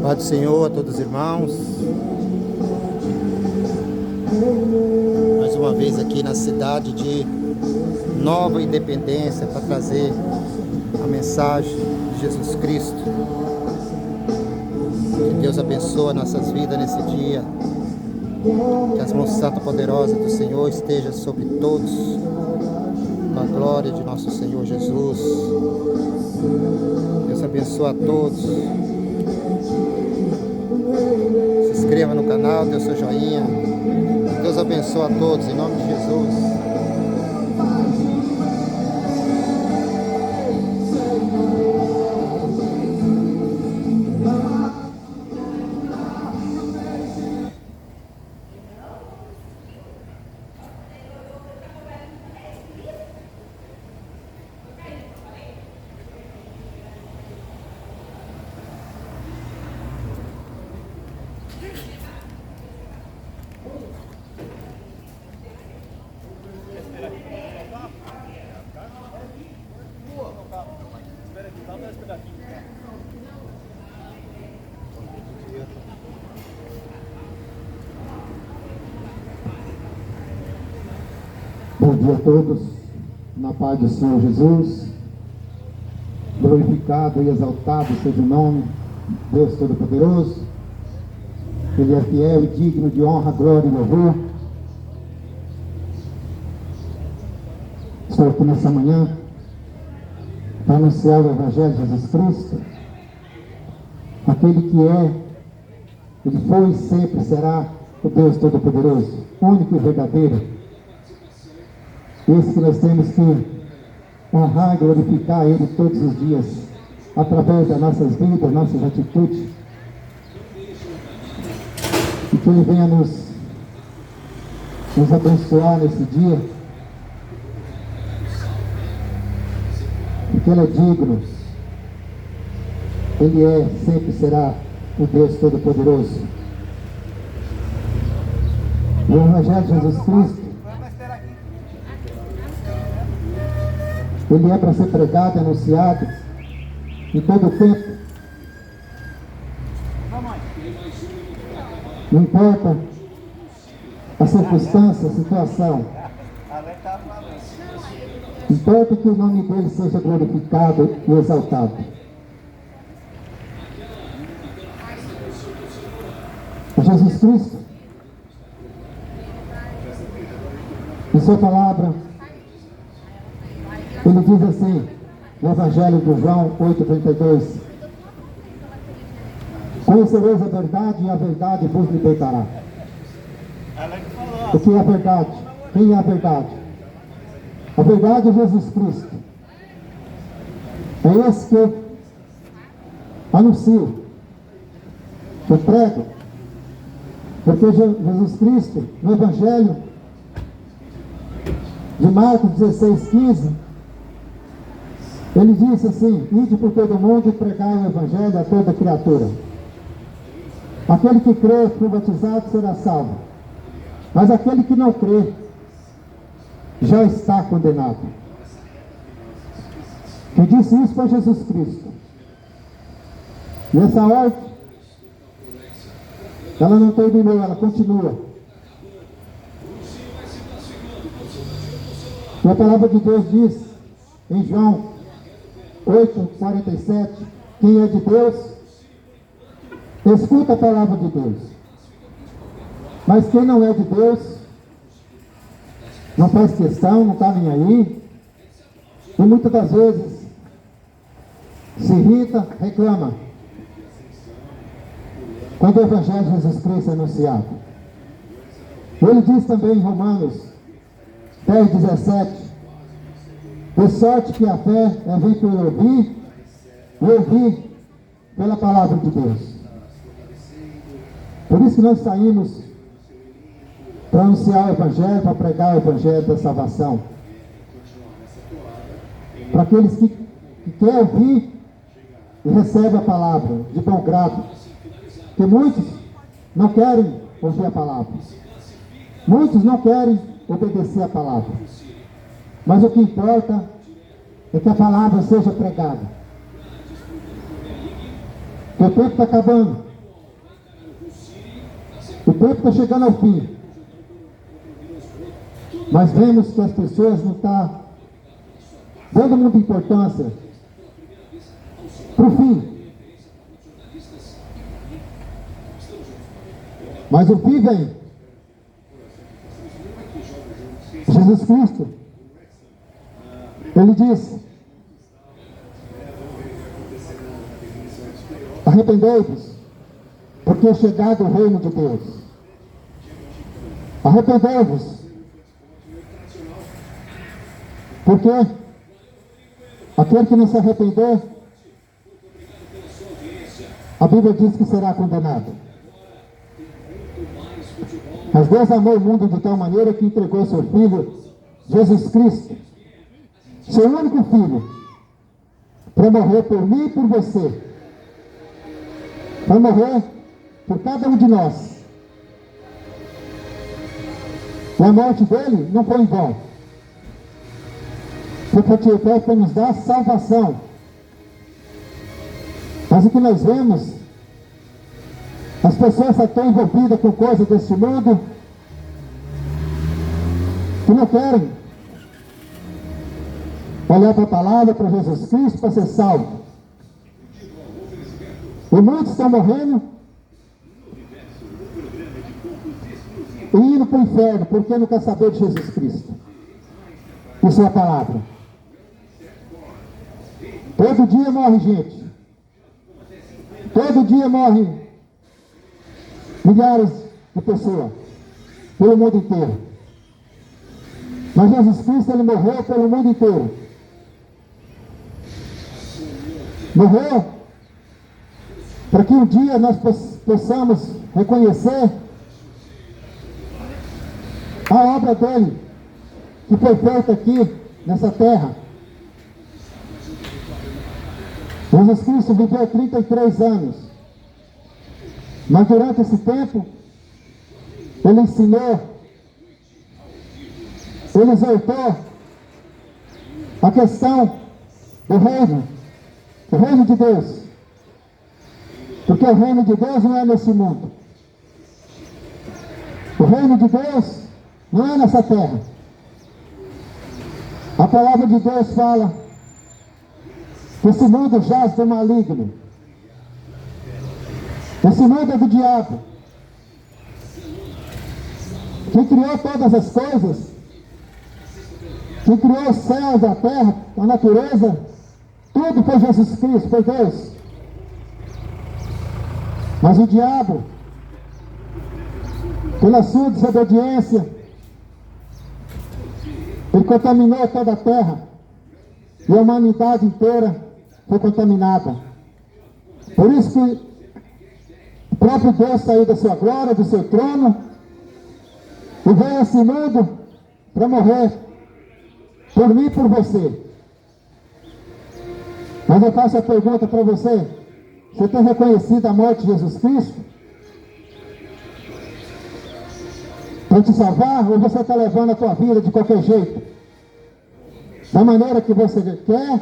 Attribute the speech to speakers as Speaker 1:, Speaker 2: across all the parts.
Speaker 1: Paz do Senhor a todos os irmãos. Mais uma vez aqui na cidade de Nova Independência para trazer a mensagem de Jesus Cristo. Que Deus abençoe nossas vidas nesse dia. Que as mãos santas poderosas do Senhor estejam sobre todos. Com a glória de nosso Senhor Jesus. Deus abençoe a todos. Se inscreva no canal, dê o seu joinha. Deus abençoe a todos, em nome de Jesus.
Speaker 2: Bom dia a todos, na paz do Senhor Jesus. Glorificado e exaltado seja o nome de Deus Todo-Poderoso. Ele é fiel e digno de honra, glória e louvor. Estou aqui nessa manhã para anunciar o Evangelho de Jesus Cristo, aquele que é, ele foi e sempre será o Deus Todo-Poderoso, único e verdadeiro. Esse que nós temos que honrar e glorificar Ele todos os dias, através das nossas vidas, nossas atitudes. E que Ele venha nos abençoar nesse dia, porque Ele é digno. Ele é, sempre será o Deus Todo-Poderoso. O Evangelho de Jesus Cristo, ele é para ser pregado e anunciado em todo o tempo. Não importa a circunstância, a situação. Importa que o nome dele seja glorificado e exaltado. Jesus Cristo, em sua palavra, ele diz assim, no Evangelho de João 8,32: conhecereis a verdade e a verdade vos libertará. O que é a verdade? Quem é a verdade? A verdade é Jesus Cristo. É esse que eu anuncio, que eu prego. Porque Jesus Cristo, no Evangelho de Marcos 16,15, ele disse assim: ide por todo mundo e pregai o Evangelho a toda criatura. Aquele que crê e for batizado será salvo, mas aquele que não crê já está condenado. Quem disse isso foi Jesus Cristo. E essa ordem, ela não terminou, ela continua. E a palavra de Deus diz em João 8,47: quem é de Deus, escuta a palavra de Deus. Mas quem não é de Deus, não faz questão, não está nem aí. E muitas das vezes se irrita, reclama quando o Evangelho de Jesus Cristo é anunciado. Ele diz também em Romanos 10,17: de sorte que a fé é vir por ouvir, e ouvir pela palavra de Deus. Por isso que nós saímos para anunciar o Evangelho, para pregar o Evangelho da salvação. Para aqueles que querem ouvir e recebem a palavra de bom grado. Porque muitos não querem ouvir a palavra. Muitos não querem obedecer a palavra. Mas o que importa é que a palavra seja pregada. O tempo está acabando. O tempo está chegando ao fim. Mas vemos que as pessoas não estão dando muita importância para o fim. Mas o fim vem. Jesus Cristo, Ele disse: arrependei-vos, porque é chegado o reino de Deus. Arrependei-vos, porque aquele que não se arrepender, a Bíblia diz que será condenado. Mas Deus amou o mundo de tal maneira que entregou seu Filho, Jesus Cristo, seu único Filho, para morrer por mim e por você, para morrer por cada um de nós. E a morte dele não foi em vão, porque foi para nos dar salvação. Mas o que nós vemos, as pessoas estão envolvidas com coisas deste mundo que não querem olhar para a palavra, para Jesus Cristo, para ser salvo. E muitos estão morrendo e indo para o inferno porque não quer saber de Jesus Cristo e sua palavra. Todo dia morre gente. Todo dia morre milhares de pessoas pelo mundo inteiro. Mas Jesus Cristo, Ele morreu pelo mundo inteiro. Morreu para que um dia nós possamos reconhecer a obra dele, que foi feita aqui nessa terra. Jesus Cristo viveu 33 anos. Mas durante esse tempo, Ele ensinou, Ele exortou a questão do reino, o reino de Deus. Porque o reino de Deus não é nesse mundo. O reino de Deus não é nessa terra. A palavra de Deus fala que esse mundo jaz do maligno. Esse mundo é do diabo. Quem criou todas as coisas, quem criou os céus, a terra, a natureza, tudo foi Jesus Cristo, foi Deus. Mas o diabo, pela sua desobediência, ele contaminou toda a terra e a humanidade inteira foi contaminada. Por isso que o próprio Deus saiu da sua glória, do seu trono, e veio a esse mundo para morrer por mim e por você. Mas eu faço a pergunta para você: você tem reconhecido a morte de Jesus Cristo para te salvar, ou você está levando a tua vida de qualquer jeito? Da maneira que você quer,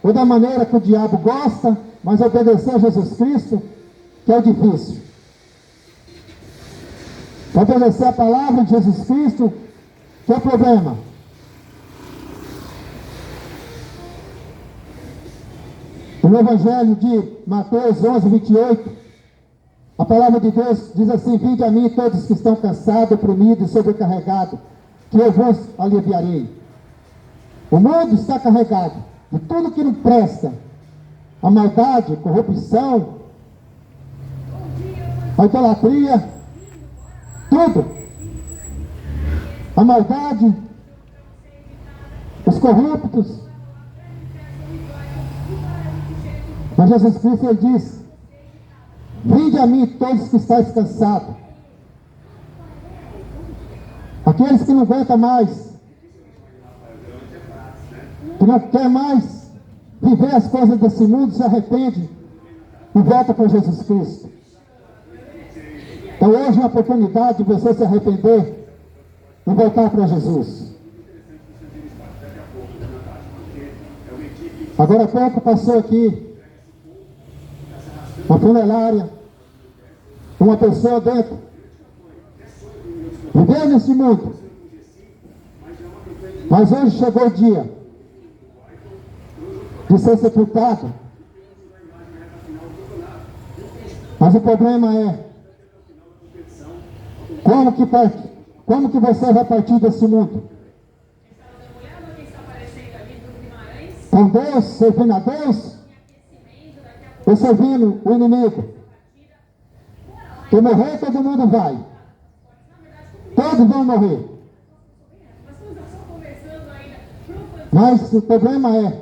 Speaker 2: ou da maneira que o diabo gosta, mas obedecer a Jesus Cristo, que é difícil. Obedecer a palavra de Jesus Cristo, que é o problema. No Evangelho de Mateus 11, 28, a palavra de Deus diz assim: vinde a mim todos que estão cansados, oprimidos e sobrecarregados, que eu vos aliviarei. O mundo está carregado de tudo que não presta. A maldade, a corrupção, a idolatria, tudo. A maldade, os corruptos. Mas Jesus Cristo, Ele diz: vinde a mim todos que estáis cansados. Aqueles que não aguentam mais, que não quer mais viver as coisas desse mundo, se arrepende e volta para Jesus Cristo. Então hoje é uma oportunidade de você se arrepender e voltar para Jesus. Agora há pouco passou aqui uma funerária, uma pessoa dentro, vivendo nesse mundo. Mas hoje chegou o dia de ser sepultado. Mas o problema é como que você vai partir desse mundo? Com Deus, servindo a Deus, ou servindo o inimigo? Se morrer, todo mundo vai. Todos vão morrer. Mas o problema é,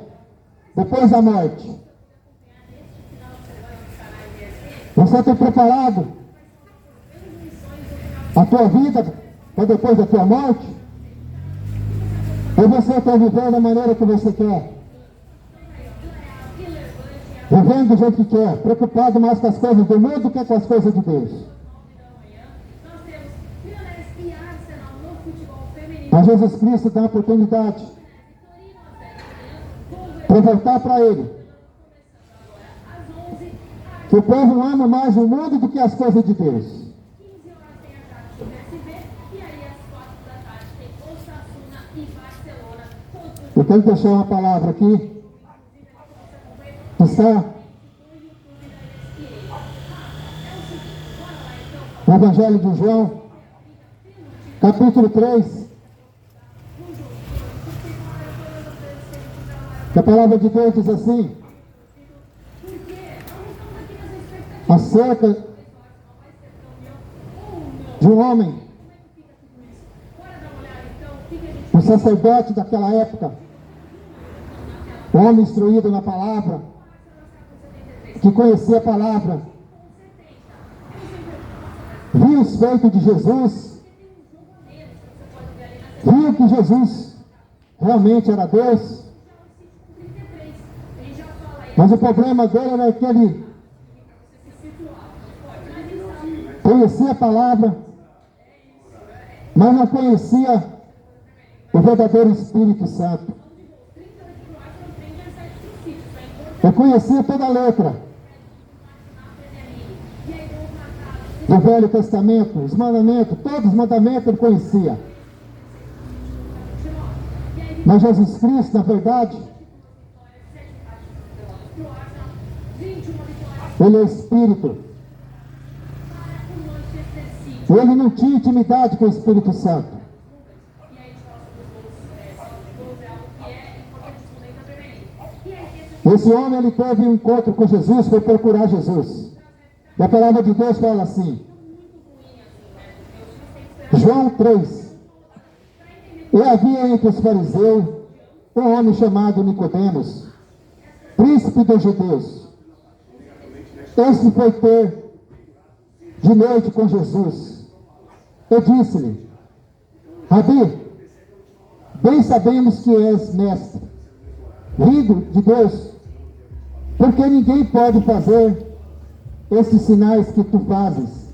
Speaker 2: depois da morte, você tem preparado a tua vida para depois da tua morte? Ou você está vivendo da maneira que você quer? Vivendo do jeito que quer, preocupado mais com as coisas do mundo do que com as coisas de Deus. Mas Jesus Cristo dá a oportunidade para voltar para Ele. Que o povo ama mais o mundo do que as coisas de Deus. Eu quero deixar uma palavra aqui. Que está no Evangelho de João, capítulo 3. Que a palavra de Deus diz assim: acerca de um homem, um sacerdote daquela época, um homem instruído na palavra, que conhecia a palavra, viu os feitos de Jesus, viu que Jesus realmente era Deus. Mas o problema dele era que ele conhecia a palavra, mas não conhecia o verdadeiro Espírito Santo. Ele conhecia toda a letra do Velho Testamento, os mandamentos, todos os mandamentos ele conhecia. Mas Jesus Cristo, na verdade, Ele é Espírito. Ele não tinha intimidade com o Espírito Santo. Esse homem, ele teve um encontro com Jesus, foi procurar Jesus. E a palavra de Deus fala assim, João 3. E havia entre os fariseus um homem chamado Nicodemos, príncipe dos judeus. Este foi ter de noite com Jesus. Eu disse-lhe: Rabi, bem sabemos que és mestre, vindo de Deus, porque ninguém pode fazer esses sinais que tu fazes,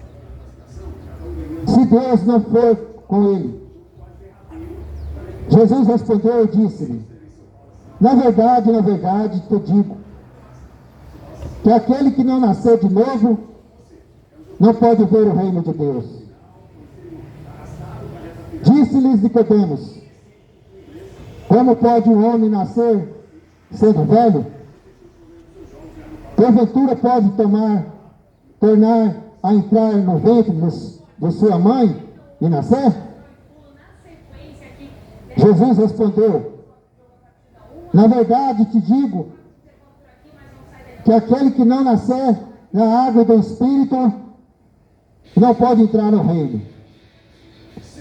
Speaker 2: se Deus não for com ele. Jesus respondeu e disse-lhe: na verdade, te digo, que aquele que não nascer de novo, não pode ver o reino de Deus. Disse-lhes Nicodemos: como pode um homem nascer sendo velho? Porventura pode tornar a entrar no ventre de sua mãe e nascer? Jesus respondeu: na verdade te digo, que aquele que não nascer na água do Espírito, não pode entrar no reino.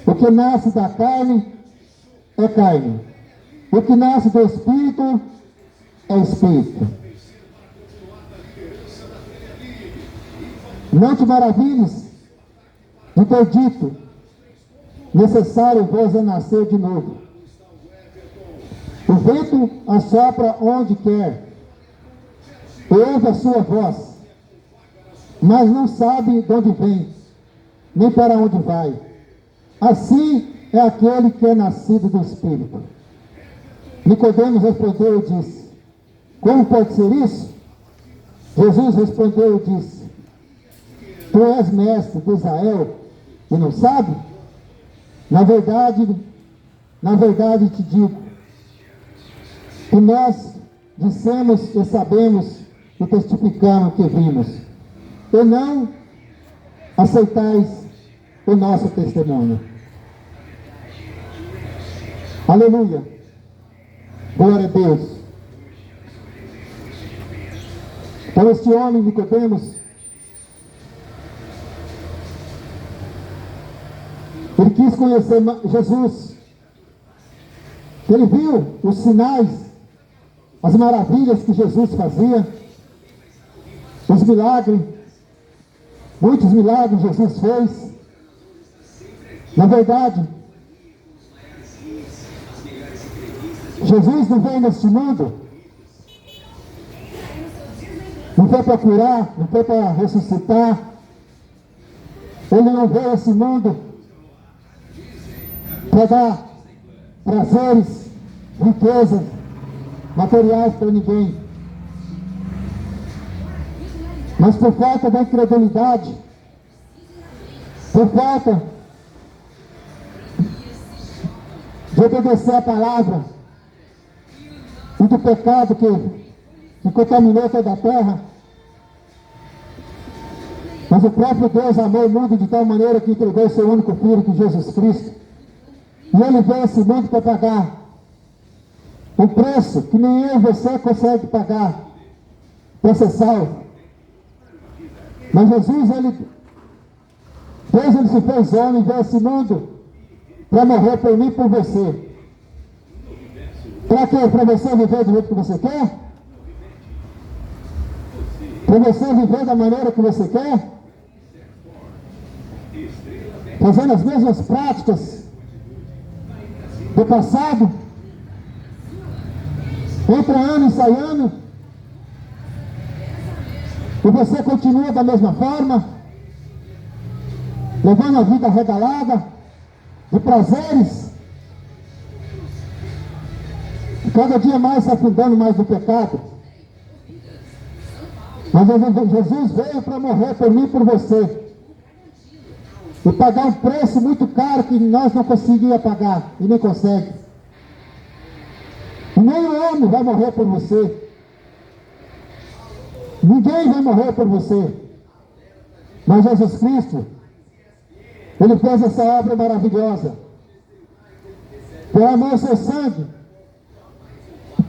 Speaker 2: O que nasce da carne é carne, o que nasce do Espírito é Espírito. Não te maravilhes de ter dito: necessário vos é nascer de novo. O vento assopra onde quer, ouve a sua voz, mas não sabe de onde vem, nem para onde vai. Assim é aquele que é nascido do Espírito. Nicodemos respondeu e disse: como pode ser isso? Jesus respondeu e disse: Tu és mestre de Israel e não sabe? Na verdade te digo que nós dissemos e sabemos e testificamos que vimos, e não aceitais o nosso testemunho. Aleluia. Glória a Deus. Então este homem, Nicodemos, ele quis conhecer Jesus. Ele viu os sinais, as maravilhas que Jesus fazia, os milagres, muitos milagres Jesus fez. Na verdade, Jesus não veio neste mundo, não foi para curar, não foi para ressuscitar. Ele não veio a esse mundo para dar prazeres, riquezas, materiais para ninguém. Mas por falta da incredulidade, por falta de obedecer a palavra e do pecado que contaminou toda a terra, mas o próprio Deus amou o mundo de tal maneira que entregou o seu único Filho, que Jesus Cristo, e Ele veio a esse mundo para pagar um preço que nem eu e você consegue pagar para ser salvo. Mas Jesus, Deus se fez homem e veio a esse mundo para morrer por mim e por você. Para quê? Para você viver do jeito que você quer? Para você viver da maneira que você quer? Fazendo as mesmas práticas do passado? Entra ano e sai ano? E você continua da mesma forma? Levando a vida regalada de prazeres? Cada dia mais se afundando mais no pecado. Mas Jesus veio para morrer por mim e por você. E pagar um preço muito caro que nós não conseguíamos pagar. E nem consegue. E nem o homem vai morrer por você. Ninguém vai morrer por você. Mas Jesus Cristo, Ele fez essa obra maravilhosa. Derramou seu sangue.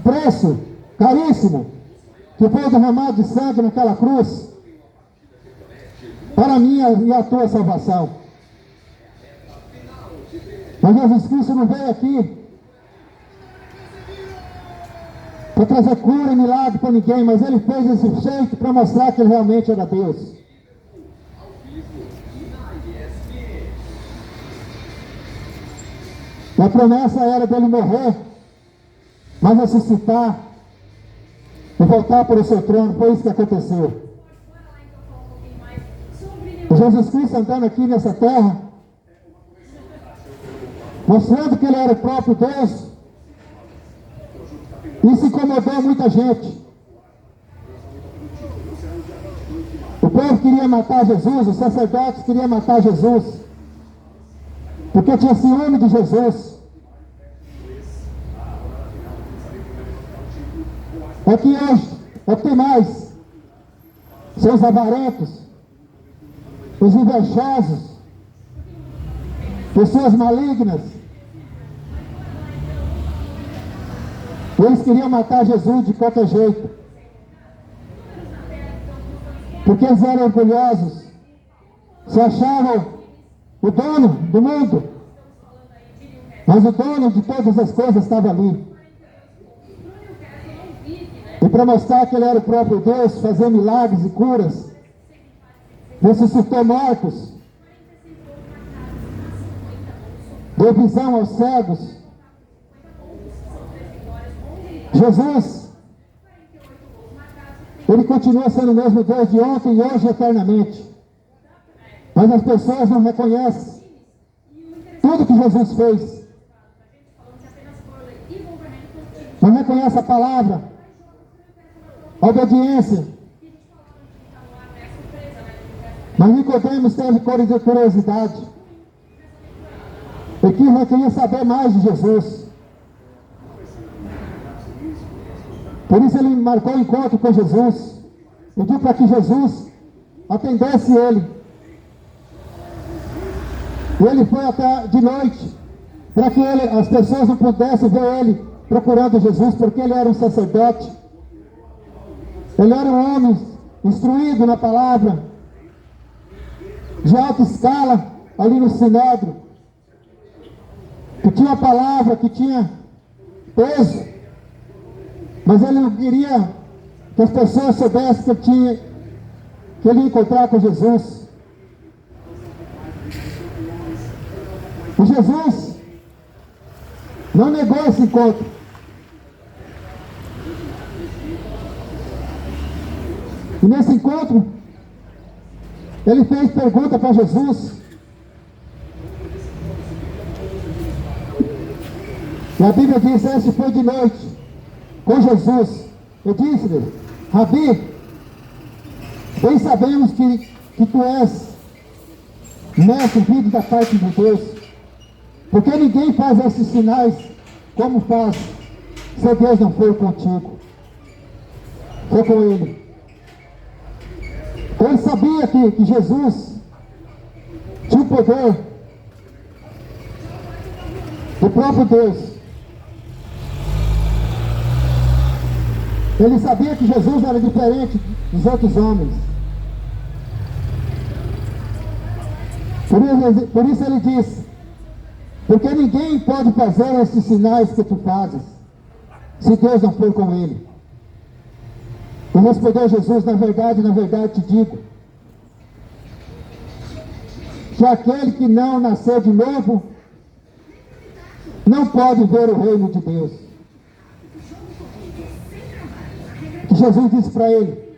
Speaker 2: Preço caríssimo que foi derramado de sangue naquela cruz para a minha e a tua salvação. Mas Jesus Cristo não veio aqui para trazer cura e milagre para ninguém, mas Ele fez esse jeito para mostrar que Ele realmente era Deus. E a promessa era dele morrer, mas ressuscitar e voltar para o seu trono. Foi isso que aconteceu. Jesus Cristo andando aqui nessa terra, mostrando que Ele era o próprio Deus, isso incomodou muita gente. O povo queria matar Jesus, os sacerdotes queriam matar Jesus, porque tinha ciúme de Jesus. É que hoje, é que tem mais, são os avarentos, os invejosos, pessoas malignas. Eles queriam matar Jesus de qualquer jeito, porque eles eram orgulhosos, se achavam o dono do mundo, mas o dono de todas as coisas estava ali. E para mostrar que Ele era o próprio Deus, fazer milagres e curas, ressuscitou mortos, deu visão aos cegos. Jesus, Ele continua sendo o mesmo Deus de ontem, hoje e eternamente. Mas as pessoas não reconhecem tudo que Jesus fez. Não reconhece a palavra, a obediência Mas Nicodemos teve curiosidade. Ele queria saber mais de Jesus. Por isso ele marcou um encontro com Jesus. Pediu para que Jesus atendesse ele. E ele foi até de noite, para que as pessoas não pudessem ver ele procurando Jesus, porque ele era um sacerdote. Ele era um homem instruído na palavra, de alta escala, ali no Sinédrio, que tinha a palavra, que tinha peso, mas ele não queria que as pessoas soubessem que ele ia encontrar com Jesus. E Jesus não negou esse encontro. E nesse encontro, ele fez pergunta para Jesus. E a Bíblia diz: este foi de noite com Jesus. Eu disse-lhe: Rabi, bem sabemos que tu és mestre vindo da parte de Deus, porque ninguém faz esses sinais como faz, se Deus não for contigo. Foi com ele. Ele sabia que Jesus tinha o poder do próprio Deus. Ele sabia que Jesus era diferente dos outros homens. Por isso ele disse: porque ninguém pode fazer esses sinais que tu fazes, se Deus não for com ele. E respondeu Jesus: na verdade te digo, que aquele que não nasceu de novo, não pode ver o reino de Deus. Que Jesus disse para ele: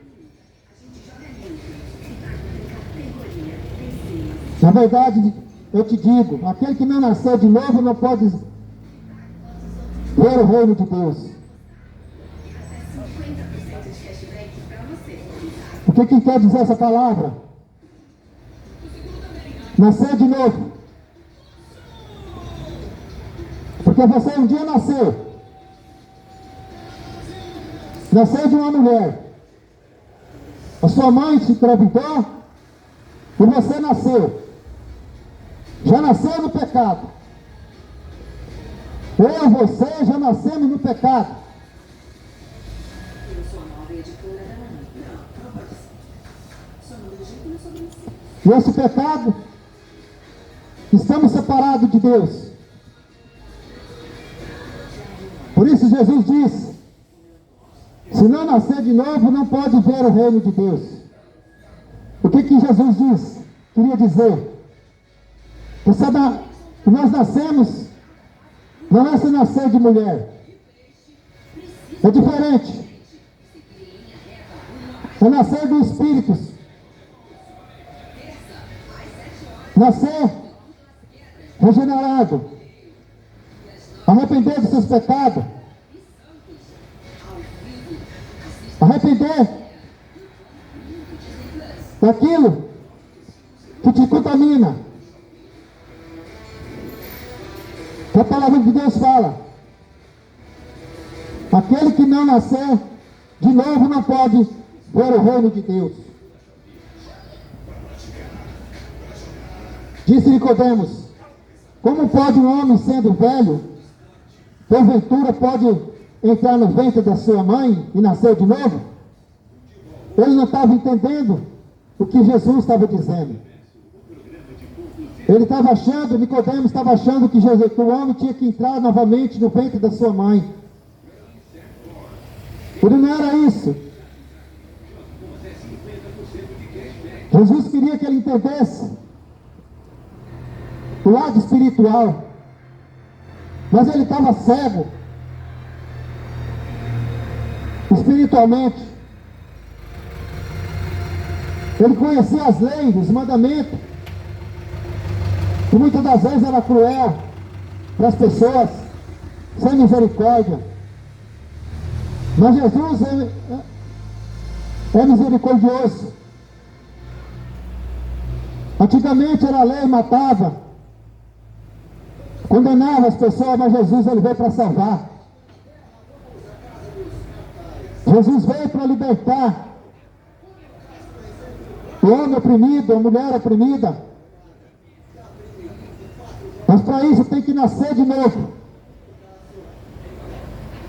Speaker 2: na verdade eu te digo, aquele que não nasceu de novo não pode ver o reino de Deus. O que quer dizer essa palavra? Nascer de novo. Porque você um dia nasceu. Nasceu de uma mulher. A sua mãe te engravidou e você nasceu. Já nasceu no pecado. Eu e você já nascemos no pecado. E esse pecado, estamos separados de Deus. Por isso Jesus disse: se não nascer de novo, não pode ver o reino de Deus. O que Jesus disse? Queria dizer que nós nascemos, não é se nascer de mulher. É diferente. É nascer do Espírito. Nascer regenerado. Arrepender dos seus pecados. Arrepender daquilo que te contamina. Que a palavra de Deus fala: aquele que não nascer de novo não pode ver o reino de Deus. Disse Nicodemos: como pode um homem sendo velho, porventura pode entrar no ventre da sua mãe e nascer de novo? Ele não estava entendendo o que Jesus estava dizendo. Ele estava achando, Nicodemos estava achando que o homem tinha que entrar novamente no ventre da sua mãe. Ele não era isso. Jesus queria que ele entendesse o lado espiritual, mas ele estava cego espiritualmente. Ele conhecia as leis, os mandamentos, que muitas das vezes era cruel para as pessoas, sem misericórdia. Mas Jesus é misericordioso. Antigamente era a lei, matava, condenava as pessoas, mas Jesus ele veio para salvar. Jesus veio para libertar o homem oprimido, a mulher oprimida. Mas para isso tem que nascer de novo.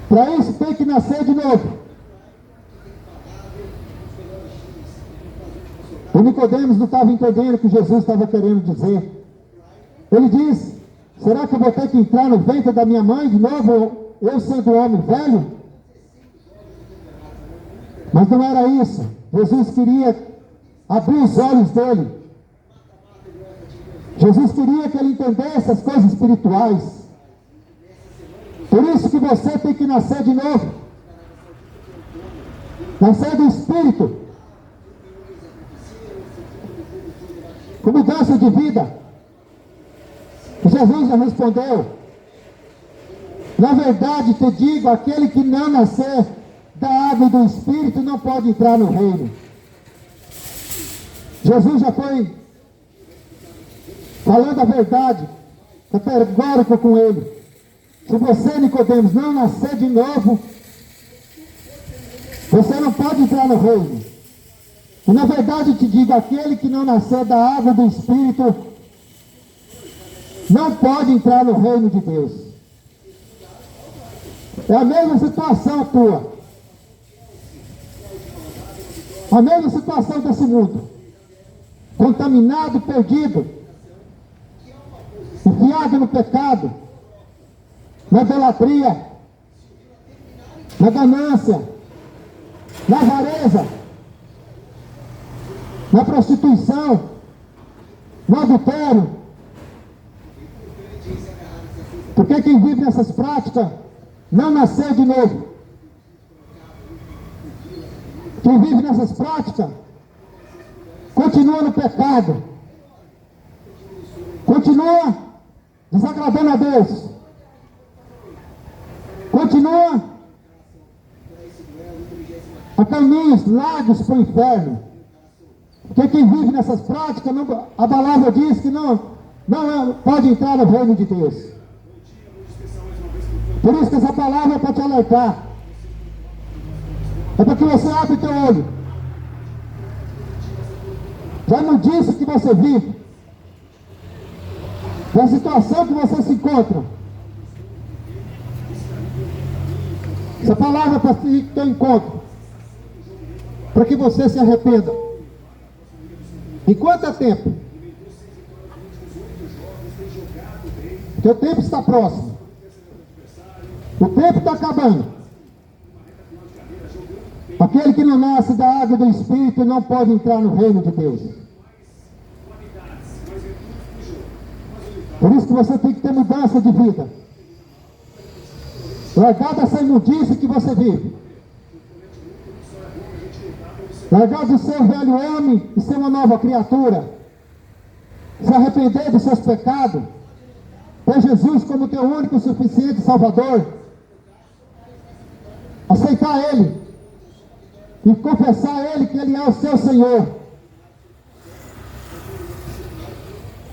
Speaker 2: Para isso tem que nascer de novo. O Nicodemos não estava entendendo o que Jesus estava querendo dizer. Ele disse: será que eu vou ter que entrar no ventre da minha mãe de novo, eu sendo um homem velho? Mas não era isso. Jesus queria abrir os olhos dele. Jesus queria que ele entendesse as coisas espirituais. Por isso que você tem que nascer de novo. Nascer do Espírito. Com mudança de vida. Jesus já respondeu: na verdade te digo, aquele que não nascer da água e do Espírito não pode entrar no reino. Jesus já foi falando a verdade, categórico com ele. Se você, Nicodemos, não nascer de novo, você não pode entrar no reino. E na verdade te digo, aquele que não nascer da água e do Espírito não pode entrar no reino de Deus. É a mesma situação tua. A mesma situação desse mundo. Contaminado, perdido. Enfiado no pecado. Na idolatria. Na ganância. Na avareza. Na prostituição. No adultério. Porque quem vive nessas práticas não nasceu de novo. Quem vive nessas práticas continua no pecado. Continua desagradando a Deus. Continua a caminhos largos para o inferno. Porque quem vive nessas práticas, não, a palavra diz que não pode entrar no reino de Deus. Por isso que essa palavra é para te alertar. É para que você abra o teu olho. Já não disse que você vive. Da situação que você se encontra. Essa palavra é para o teu encontro. Para que você se arrependa. Enquanto é tempo. Porque o tempo está próximo. O tempo está acabando. Aquele que não nasce da água e do Espírito não pode entrar no reino de Deus. Por isso que você tem que ter mudança de vida. Largar dessa imundície que você vive. Largar do seu velho homem e ser uma nova criatura. Se arrepender dos seus pecados. Ter Jesus como teu único e suficiente Salvador. Aceitar Ele. E confessar a Ele que Ele é o seu Senhor.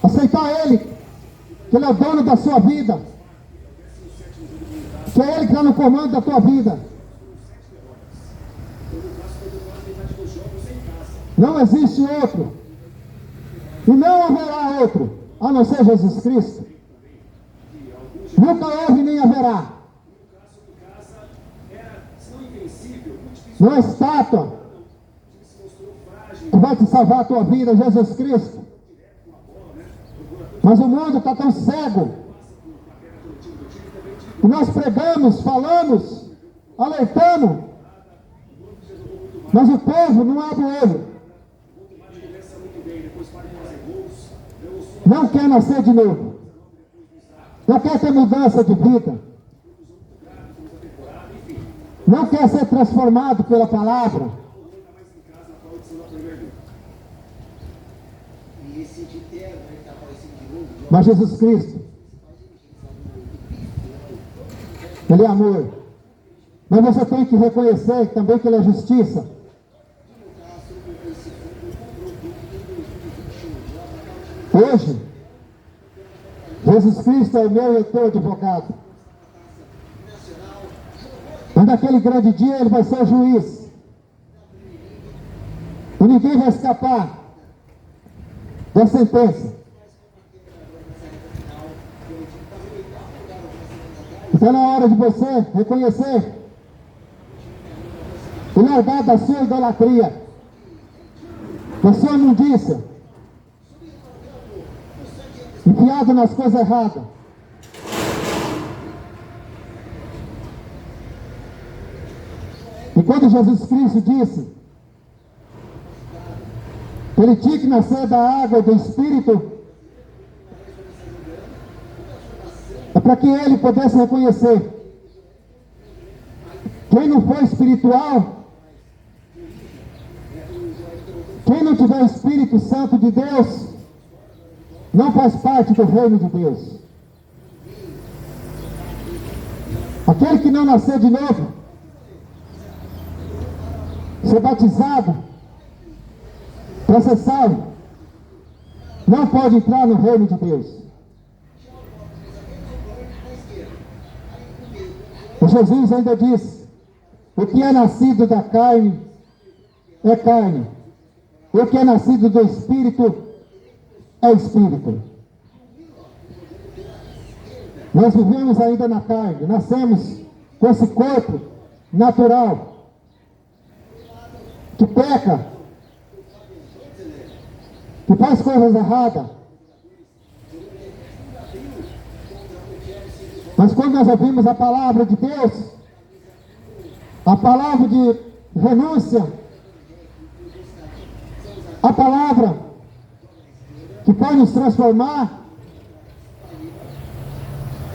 Speaker 2: Aceitar Ele, que Ele é o dono da sua vida. Que é Ele que está no comando da tua vida. Não existe outro. E não haverá outro, a não ser Jesus Cristo. Nunca houve nem haverá. Uma estátua que vai te salvar a tua vida, Jesus Cristo. Mas o mundo está tão cego. E nós pregamos, falamos, alertamos. Mas o povo não abre o olho. Não quer nascer de novo. Não quer ter mudança de vida. Não quer ser transformado pela palavra. Mas Jesus Cristo, Ele é amor. Mas você tem que reconhecer também que Ele é justiça. Hoje, Jesus Cristo é o meu e o teu advogado. E naquele grande dia ele vai ser o juiz. E ninguém vai escapar da sentença. Está na hora de você reconhecer e largar da sua idolatria, da sua imundícia, enfiado nas coisas erradas. E quando Jesus Cristo disse que ele tinha que nascer da água e do Espírito, é para que ele pudesse reconhecer: quem não for espiritual, quem não tiver o Espírito Santo de Deus, não faz parte do reino de Deus. Aquele que não nascer de novo, ser batizado para ser salvo, não pode entrar no reino de Deus. E Jesus ainda disse: o que é nascido da carne é carne, o que é nascido do Espírito é Espírito. Nós vivemos ainda na carne, nascemos com esse corpo natural, que peca, que faz coisas erradas. Mas quando nós ouvimos a palavra de Deus, a palavra de renúncia, a palavra que faz nos transformar,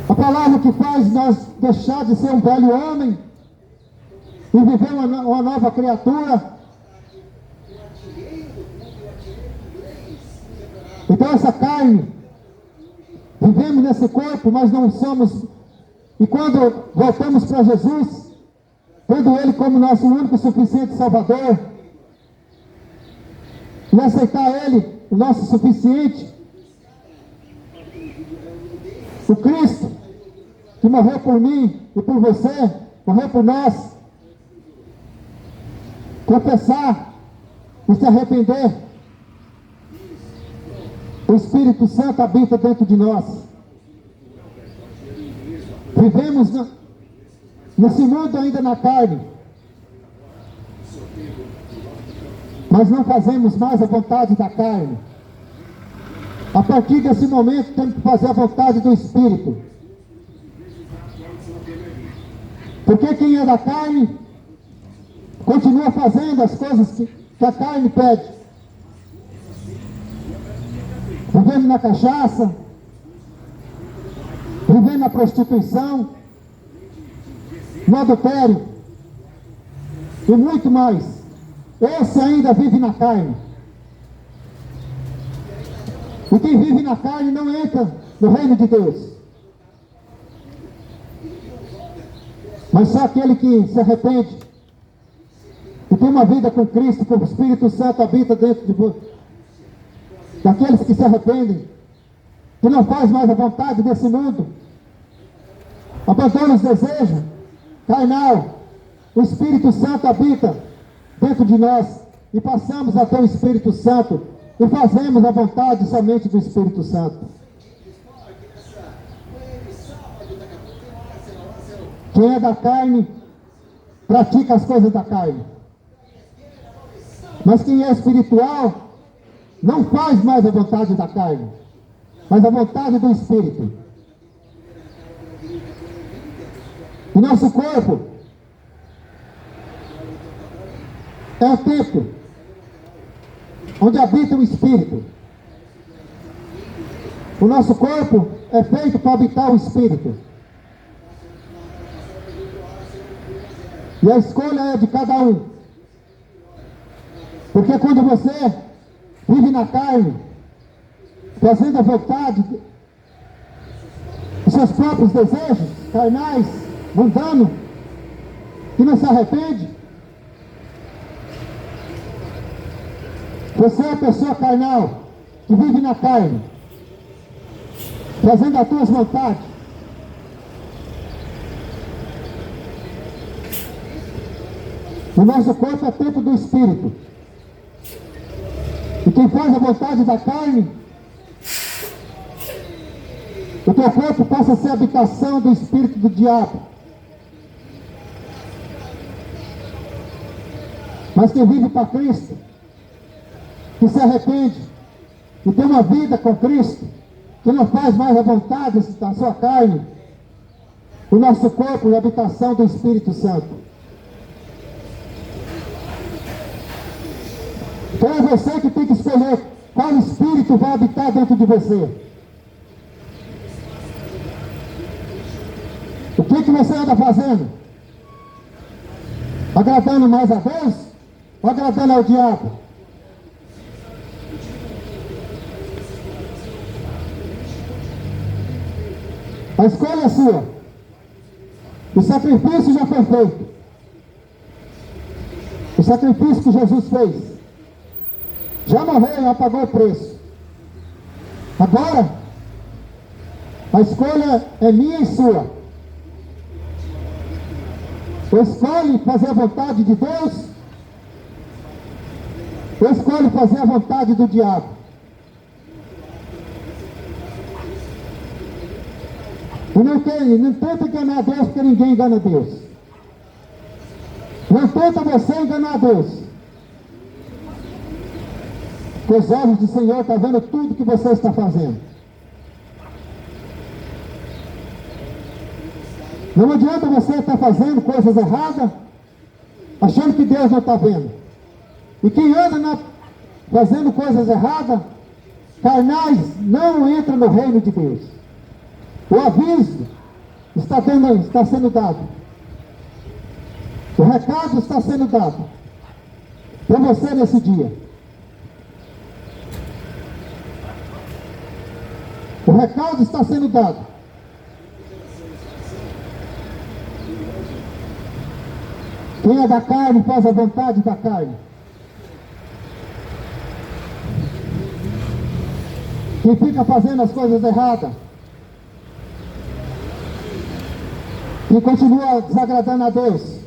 Speaker 2: a palavra que faz nós deixar de ser um velho homem e viver uma nova criatura. Então essa carne, vivemos nesse corpo, mas não somos. E quando voltamos para Jesus, tendo Ele como nosso único e suficiente Salvador, e aceitar Ele, o nosso suficiente, o Cristo, que morreu por mim e por você, morreu por nós, confessar e se arrepender, o Espírito Santo habita dentro de nós. Vivemos nesse mundo ainda na carne, mas não fazemos mais a vontade da carne. A partir desse momento temos que fazer a vontade do Espírito. Porque quem é da carne continua fazendo as coisas que a carne pede. Vivendo na cachaça, vivendo na prostituição, no adultério e muito mais. Esse ainda vive na carne. E quem vive na carne não entra no reino de Deus. Mas só aquele que se arrepende e tem uma vida com Cristo, que o Espírito Santo habita dentro de você. Daqueles que se arrependem, que não faz mais a vontade desse mundo, abandona os desejos carnal, o Espírito Santo habita dentro de nós e passamos a ter o Espírito Santo e fazemos a vontade somente do Espírito Santo. Quem é da carne pratica as coisas da carne, mas quem é espiritual não faz mais a vontade da carne, mas a vontade do Espírito. O nosso corpo é o templo onde habita o Espírito. O nosso corpo é feito para habitar o Espírito. E a escolha é de cada um. Porque quando você vive na carne, fazendo a vontade dos seus próprios desejos carnais, mundanos, e não se arrepende, você é a pessoa carnal, que vive na carne, fazendo as tuas vontades. O nosso corpo é templo do Espírito. E quem faz a vontade da carne, o teu corpo passa a ser a habitação do espírito do diabo. Mas quem vive para Cristo, que se arrepende, que tem uma vida com Cristo, que não faz mais a vontade da sua carne, o nosso corpo é a habitação do Espírito Santo. Então é você que tem que escolher qual Espírito vai habitar dentro de você. O que você anda fazendo? Agradando mais a Deus ou agradando ao diabo? A escolha é sua. O sacrifício já foi feito. O sacrifício que Jesus fez já morreu e já pagou o preço. Agora, a escolha é minha e sua. Ou escolhe fazer a vontade de Deus, ou escolhe fazer a vontade do diabo. E não tenta enganar Deus, porque ninguém engana Deus. Não tenta você enganar Deus. Porque os olhos do Senhor estão vendo tudo que você está fazendo. Não adianta você estar fazendo coisas erradas, achando que Deus não está vendo. E quem anda fazendo coisas erradas, carnais, não entra no reino de Deus. O aviso está sendo dado. O recado está sendo dado para você nesse dia. O recado está sendo dado. Quem é da carne faz a vontade da carne. Quem fica fazendo as coisas erradas, quem continua desagradando a Deus,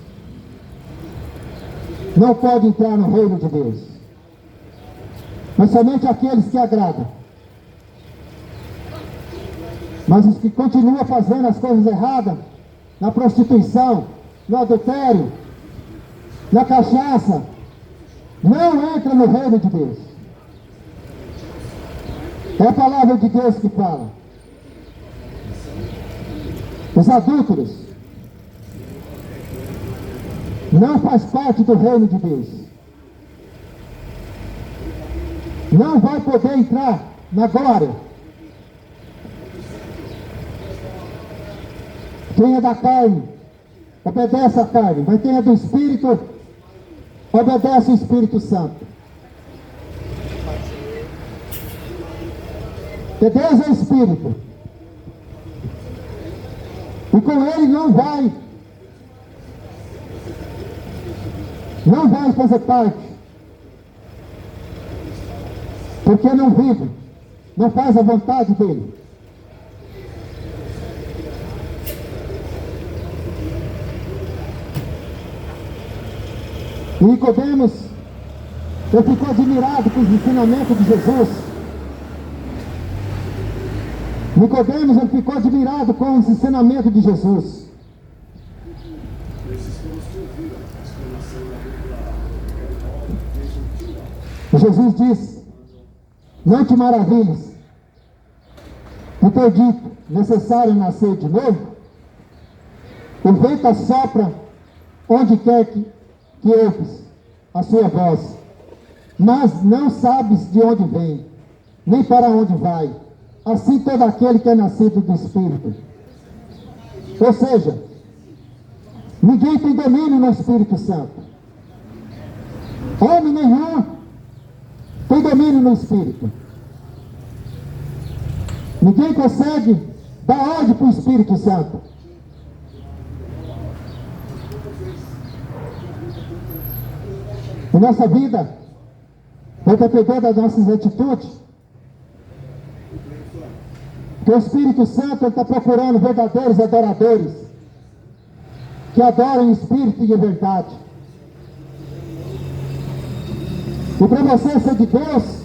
Speaker 2: não pode entrar no reino de Deus. Mas somente aqueles que agradam. Mas os que continuam fazendo as coisas erradas, na prostituição, no adultério, na cachaça, não entra no reino de Deus. É a palavra de Deus que fala. Os adúlteros não faz parte do reino de Deus. Não vai poder entrar na glória. Quem é da carne, obedece à carne. Mas quem é do Espírito, obedece o Espírito Santo. Porque Deus é Espírito. E com Ele não vai fazer parte. Porque não vive, não faz a vontade dEle. E Nicodemos, ele ficou admirado com os ensinamentos de Jesus. Nicodemos, ele ficou admirado com os ensinamentos de Jesus. Jesus disse: não te maravilhes de ter dito, necessário nascer de novo. O vento assopra onde quer que ouves a sua voz, mas não sabes de onde vem, nem para onde vai. Assim todo aquele que é nascido do Espírito. Ou seja, ninguém tem domínio no Espírito Santo. Homem nenhum tem domínio no Espírito. Ninguém consegue dar ordem para o Espírito Santo. A nossa vida vai depender das nossas atitudes Que o Espírito Santo está procurando verdadeiros adoradores, que adoram em espírito e em verdade. E para você ser de Deus,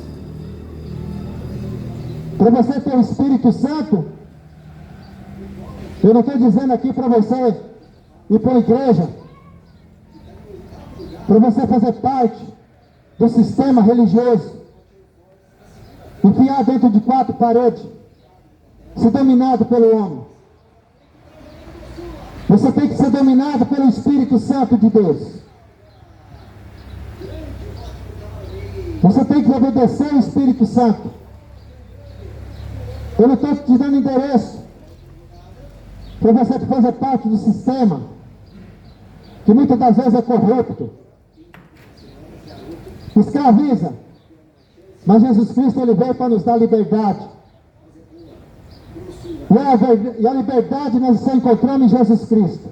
Speaker 2: para você ter o Espírito Santo, eu não estou dizendo aqui para você ir para a igreja, para você fazer parte do sistema religioso, enfiar dentro de 4 paredes, ser dominado pelo homem. Você tem que ser dominado pelo Espírito Santo de Deus. Você tem que obedecer ao Espírito Santo. Eu não estou te dando endereço para você fazer parte do sistema, que muitas das vezes é corrupto, escraviza. Mas Jesus Cristo, Ele veio para nos dar liberdade. E a liberdade nós só encontramos em Jesus Cristo.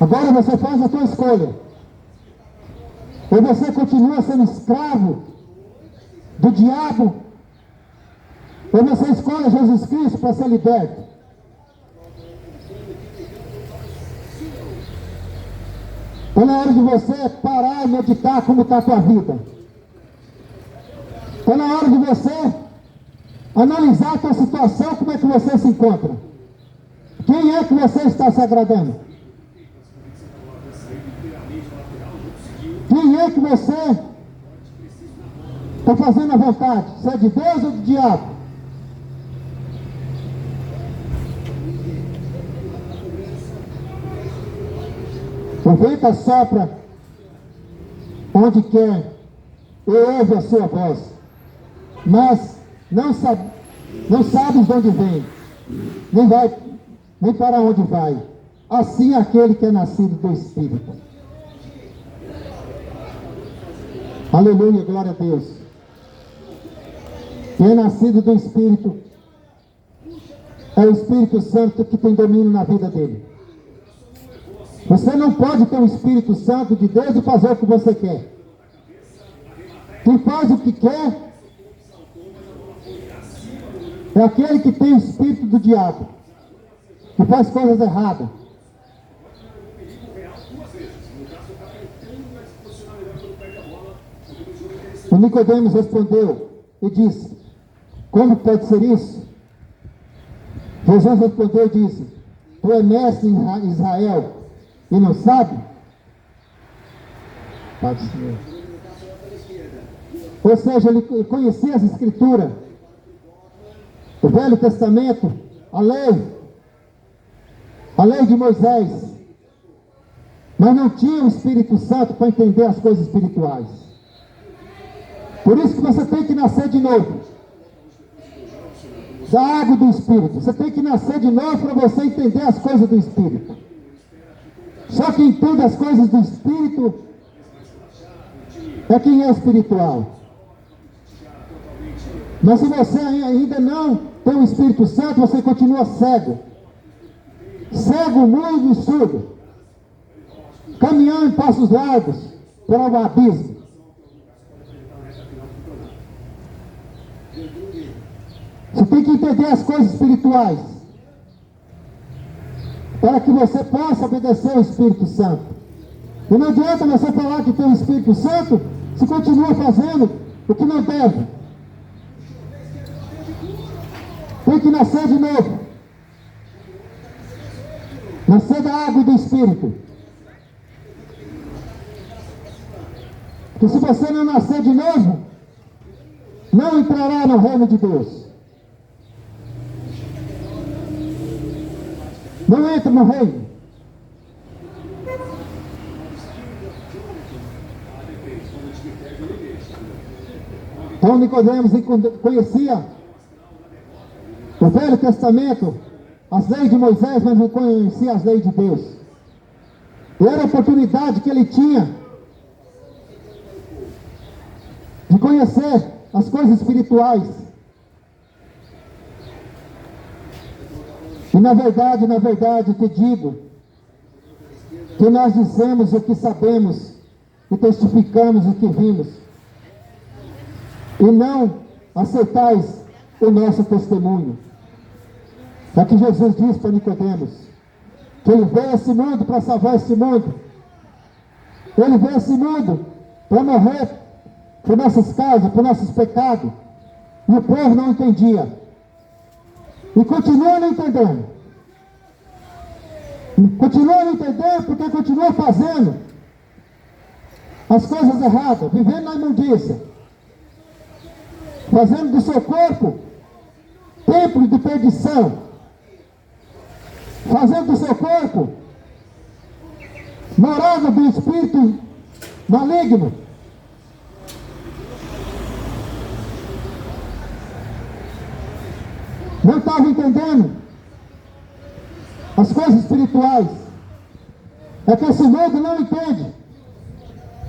Speaker 2: Agora você faz a sua escolha. Ou você continua sendo escravo do diabo, ou você escolhe Jesus Cristo para ser liberto. Está na hora de você parar e meditar como está a tua vida. Está na hora de você analisar a tua situação, como é que você se encontra. Quem é que você está se agradando? Quem é que você está fazendo a vontade? Se é de Deus ou do diabo? O vento assopra onde quer e ouve a sua voz, mas não sabes de onde vem, nem para onde vai. Assim é aquele que é nascido do Espírito. Aleluia, glória a Deus. Quem é nascido do Espírito é o Espírito Santo que tem domínio na vida dele. Você não pode ter o Espírito Santo de Deus e fazer o que você quer. Quem faz o que quer é aquele que tem o espírito do diabo, que faz coisas erradas. O Nicodemos respondeu e disse: como pode ser isso? Jesus respondeu e disse: tu és mestre em Israel e não sabe? Pode ser. Ou seja, ele conhecia as Escrituras, o Velho Testamento, a lei de Moisés, mas não tinha o Espírito Santo para entender as coisas espirituais. Por isso que você tem que nascer de novo da água do Espírito. Você tem que nascer de novo para você entender as coisas do Espírito. Só quem entende as coisas do Espírito é quem é espiritual. Mas se você ainda não tem o Espírito Santo, você continua cego. Cego, mudo e surdo. Caminhando em passos largos para o abismo. Você tem que entender as coisas espirituais, para que você possa obedecer ao Espírito Santo. E não adianta você falar que tem o Espírito Santo, se continua fazendo o que não deve. Tem que nascer de novo. Nascer da água e do Espírito. Porque se você não nascer de novo, não entrará no reino de Deus. Não entra no reino. Então Nicodemos conhecia o Velho Testamento, as leis de Moisés, mas não conhecia as leis de Deus. E era a oportunidade que ele tinha de conhecer as coisas espirituais. E na verdade, te digo, que nós dissemos o que sabemos e testificamos o que vimos, e não aceitais o nosso testemunho. É que Jesus disse para Nicodemos, que ele veio a esse mundo para salvar esse mundo. Ele veio a esse mundo para morrer por nossas causas, por nossos pecados. E o povo não entendia. E continua não entendendo. Continua não entendendo porque continua fazendo as coisas erradas, vivendo na imundícia. Fazendo do seu corpo templo de perdição. Fazendo do seu corpo morada do espírito maligno. Não estava entendendo as coisas espirituais. É que esse mundo não entende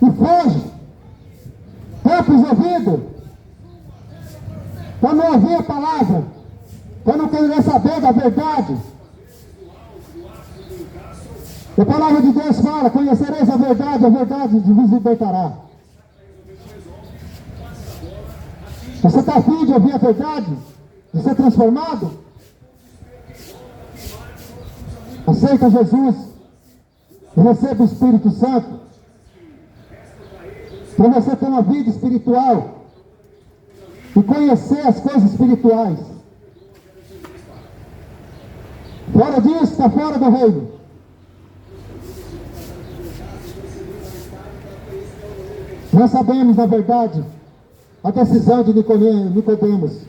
Speaker 2: e foge, tampa os ouvidos para não ouvir a palavra, para não querer saber da verdade. A palavra de Deus fala: conhecereis a verdade vos libertará. Você está afim de ouvir a verdade? De ser transformado? Aceita Jesus e receba o Espírito Santo para você ter uma vida espiritual e conhecer as coisas espirituais. Fora disso, está fora do reino. Nós sabemos, na verdade, a decisão de Nicodemos.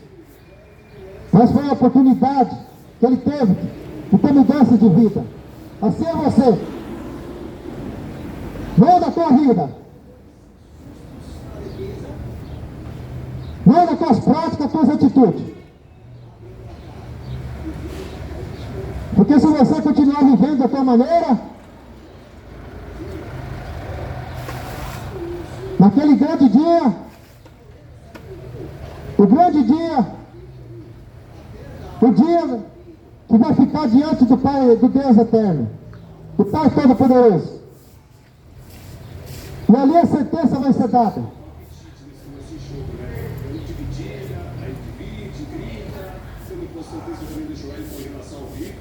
Speaker 2: Mas foi a oportunidade que ele teve de ter mudança de vida. Assim é você. Muda a tua vida. Muda as tuas práticas, as tuas atitudes. Porque se você continuar vivendo da tua maneira, naquele grande dia, o grande dia, o dia que vai ficar diante do Pai, do Deus eterno, do Pai Todo-Poderoso. E ali a sentença vai ser dada.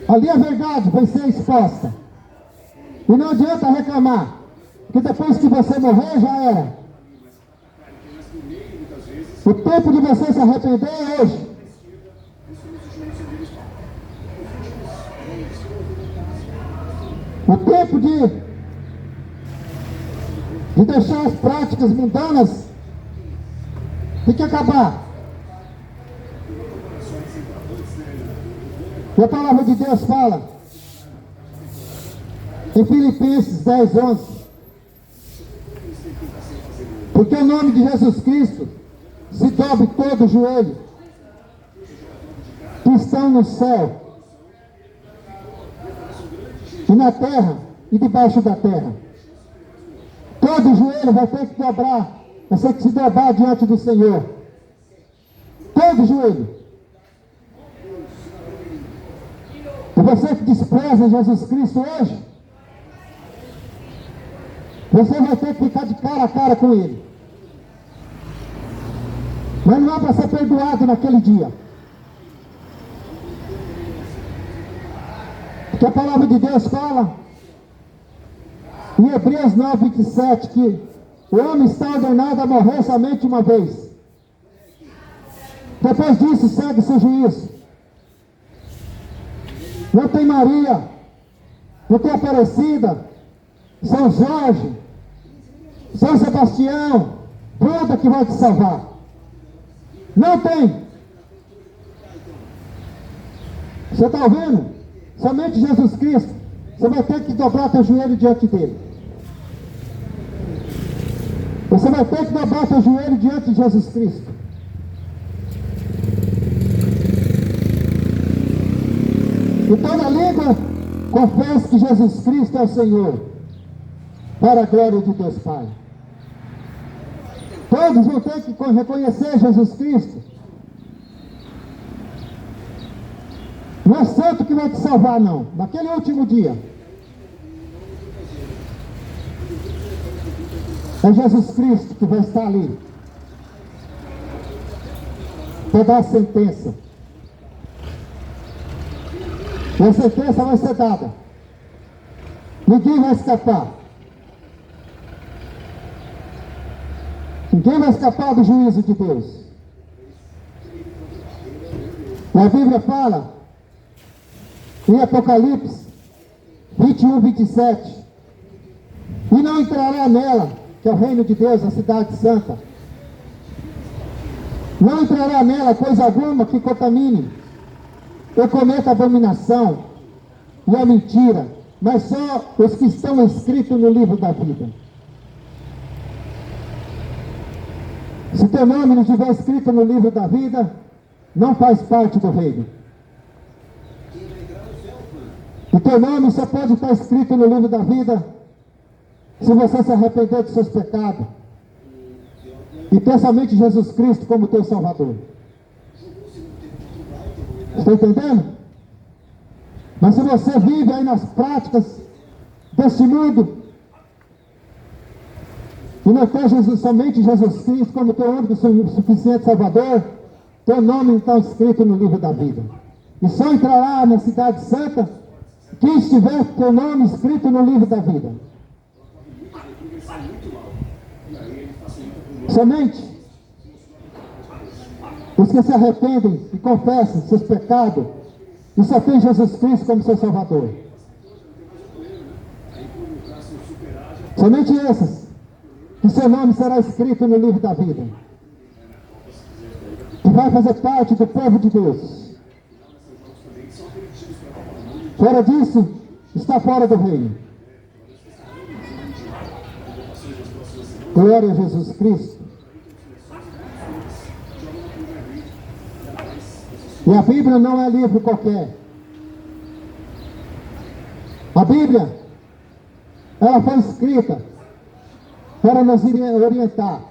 Speaker 2: Ali a verdade vai ser exposta. E não adianta reclamar, porque depois que você morrer já era. O tempo de você se arrepender é hoje. O tempo de deixar as práticas mundanas tem que acabar. E a palavra de Deus fala em Filipenses 10:11, porque o nome de Jesus Cristo se dobre todo o joelho que estão no céu e na terra e debaixo da terra. Todo joelho vai ter que dobrar, vai ter que se dobrar diante do Senhor. Todo joelho. E você que despreza Jesus Cristo hoje, você vai ter que ficar de cara a cara com Ele. Mas não é para ser perdoado naquele dia. Porque a palavra de Deus fala em Hebreus 9:27 que o homem está ordenado a morrer somente uma vez. Depois disso segue-se o juízo. Não tem Maria, não tem Aparecida, São Jorge, São Sebastião, Buda que vai te salvar. Não tem. Você está ouvindo? Somente Jesus Cristo. Você vai ter que dobrar teu joelho diante dele. Você vai ter que dobrar teu joelho diante de Jesus Cristo. E toda língua confessa que Jesus Cristo é o Senhor, para a glória de Deus Pai. Todos vão ter que reconhecer Jesus Cristo. Não é santo que vai te salvar, não. Naquele último dia. É Jesus Cristo que vai estar ali. para dar a sentença. E a sentença vai ser dada. Ninguém vai escapar. Ninguém vai escapar do juízo de Deus. E a Bíblia fala, em Apocalipse 21, 27, e não entrará nela, que é o reino de Deus, a cidade santa. Não entrará nela coisa alguma que contamine, ou cometa abominação, e a mentira, mas só os que estão escritos no livro da vida. Se teu nome não estiver escrito no livro da vida, não faz parte do reino. O teu nome só pode estar escrito no livro da vida se você se arrepender dos seus pecados e ter somente Jesus Cristo como teu Salvador. Está entendendo? Mas se você vive aí nas práticas deste mundo e não tem somente Jesus Cristo como teu único e suficiente Salvador, teu nome não está escrito no livro da vida. E só entrará na cidade santa quem estiver teu nome escrito no livro da vida. Somente os que se arrependem e confessam seus pecados e só tem Jesus Cristo como seu Salvador. Somente esses que seu nome será escrito no livro da vida, que vai fazer parte do povo de Deus. Fora disso, está fora do reino. Glória a Jesus Cristo. E a Bíblia não é livro qualquer. A Bíblia, ela foi escrita para nos orientar.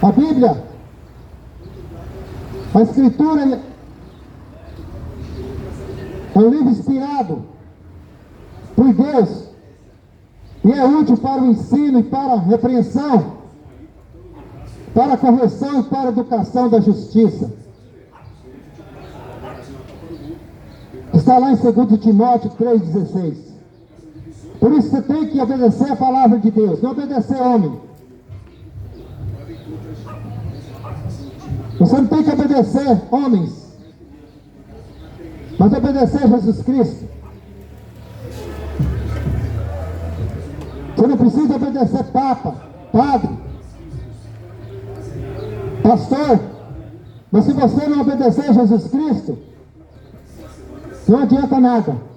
Speaker 2: A Bíblia, a Escritura, é um livro inspirado por Deus e é útil para o ensino e para a repreensão, para a correção e para a educação da justiça. Está lá em 2 Timóteo 3,16. Por isso você tem que obedecer a palavra de Deus, não obedecer homem. Você não tem que obedecer homens, mas obedecer a Jesus Cristo. Você não precisa obedecer papa, padre, pastor, mas se você não obedecer a Jesus Cristo, não adianta nada.